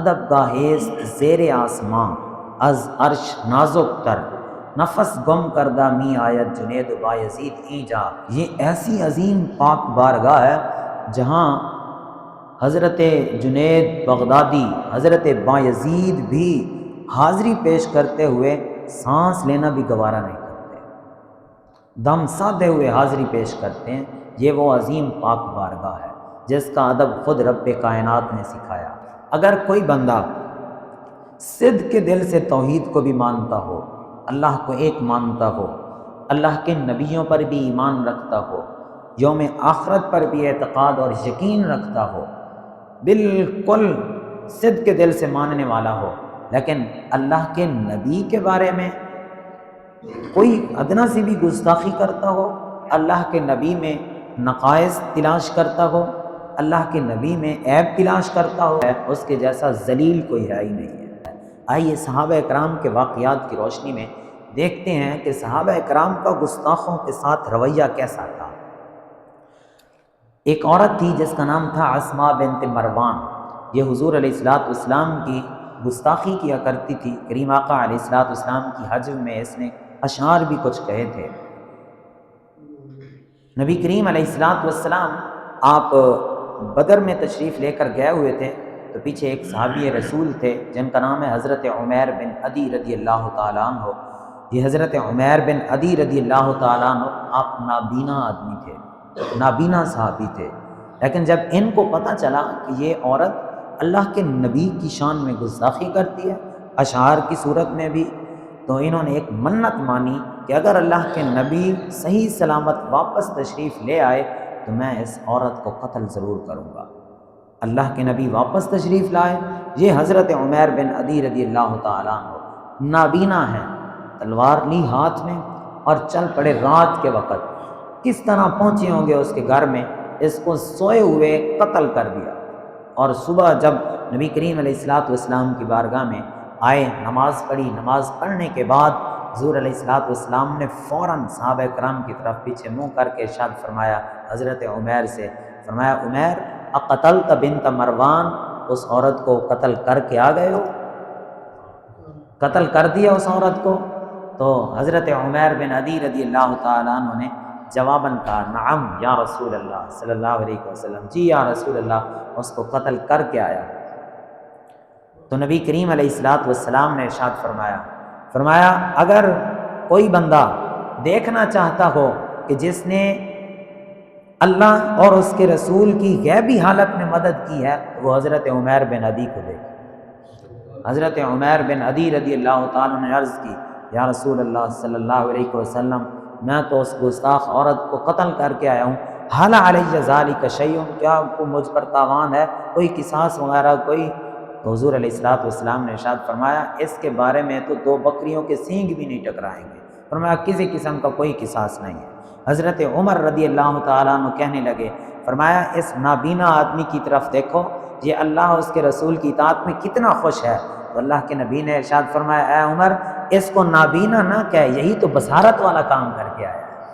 ادب گاہست زیر آسماں از عرش نازک تر، نفس گم کردہ می آیت جنید بایزید اینجا۔ یہ ایسی عظیم پاک بارگاہ ہے جہاں حضرت جنید بغدادی، حضرت بایزید بھی حاضری پیش کرتے ہوئے سانس لینا بھی گوارا نہیں کرتے، دم سادے ہوئے حاضری پیش کرتے ہیں۔ یہ وہ عظیم پاک بارگاہ ہے جس کا ادب خود رب کائنات نے سکھایا۔ اگر کوئی بندہ صدق کے دل سے توحید کو بھی مانتا ہو، اللہ کو ایک مانتا ہو، اللہ کے نبیوں پر بھی ایمان رکھتا ہو، یوم آخرت پر بھی اعتقاد اور یقین رکھتا ہو، بالکل صدق کے دل سے ماننے والا ہو، لیکن اللہ کے نبی کے بارے میں کوئی ادنا سی بھی گستاخی کرتا ہو، اللہ کے نبی میں نقائص تلاش کرتا ہو، اللہ کے نبی میں عیب تلاش کرتا ہو، اس کے جیسا ذلیل کوئی ہے ہی نہیں ہے۔ آئیے صحابہ اکرام کے واقعات کی روشنی میں دیکھتے ہیں کہ صحابہ اکرام کا گستاخوں کے ساتھ رویہ کیسا تھا۔ ایک عورت تھی جس کا نام تھا اسماء بنت مروان، یہ حضور علیہ السلام کی گستاخی کیا کرتی تھی۔ کریم آقا علیہ السلام کی حج میں اس نے اشعار بھی کچھ کہے تھے۔ نبی کریم علیہ السلام آپ بدر میں تشریف لے کر گئے ہوئے تھے، تو پیچھے ایک صحابی رسول تھے جن کا نام ہے حضرت عمیر بن عدی رضی اللہ تعالیٰ عنہ۔ یہ حضرت عمیر بن عدی رضی اللہ تعالیٰ عنہ آپ نابینا آدمی تھے، نابینا صحابی تھے، لیکن جب ان کو پتہ چلا کہ یہ عورت اللہ کے نبی کی شان میں گستاخی کرتی ہے اشعار کی صورت میں بھی، تو انہوں نے ایک منت مانی کہ اگر اللہ کے نبی صحیح سلامت واپس تشریف لے آئے تو میں اس عورت کو قتل ضرور کروں گا۔ اللہ کے نبی واپس تشریف لائے، یہ حضرت عمیر بن عدی رضی اللہ تعالیٰ عنہ نابینا ہے، تلوار لی ہاتھ میں اور چل پڑے رات کے وقت۔ کس طرح پہنچے ہوں گے اس کے گھر میں، اس کو سوئے ہوئے قتل کر دیا، اور صبح جب نبی کریم علیہ السلام کی بارگاہ میں آئے، نماز پڑھی، نماز پڑھنے کے بعد حضور علیہ السلام نے فوراً صحابہ کرام کی طرف پیچھے منہ کر کے ارشاد فرمایا حضرت عمیر سے، فرمایا عمیر اقتلت بنت مروان، اس عورت کو قتل کر کے آ گئے ہو، قتل کر دیا اس عورت کو؟ تو حضرت عمیر بن عدی رضی اللہ تعالیٰ عنہ نے جواباً کہا نعم یا رسول اللہ صلی اللہ علیہ وسلم، جی یا رسول اللہ، اس کو قتل کر کے آیا۔ تو نبی کریم علیہ السلام نے ارشاد فرمایا اگر کوئی بندہ دیکھنا چاہتا ہو کہ جس نے اللہ اور اس کے رسول کی غیبی حالت میں مدد کی ہے تو وہ حضرت عمیر بن عدی کو دیکھے۔ حضرت عمیر بن عدی رضی اللہ تعالیٰ نے عرض کی یا رسول اللہ صلی اللہ علیہ وسلم، میں تو اس گستاخ عورت کو قتل کر کے آیا ہوں، حال علیہ ذالک شیء، کیا کو مجھ پر تاوان ہے، کوئی قصاص وغیرہ کوئی؟ تو حضور علیہ السلام نے ارشاد فرمایا اس کے بارے میں تو دو بکریوں کے سینگ بھی نہیں ٹکرائیں گے، فرمایا کسی قسم کا کوئی قصاص نہیں ہے۔ حضرت عمر رضی اللہ تعالیٰ عنہ کہنے لگے، فرمایا اس نابینا آدمی کی طرف دیکھو، یہ اللہ اور اس کے رسول کی اطاعت میں کتنا خوش ہے۔ تو اللہ کے نبی نے ارشاد فرمایا اے عمر، اس کو نابینا نہ کہہ، یہی تو بصارت والا کام کر کے آیا۔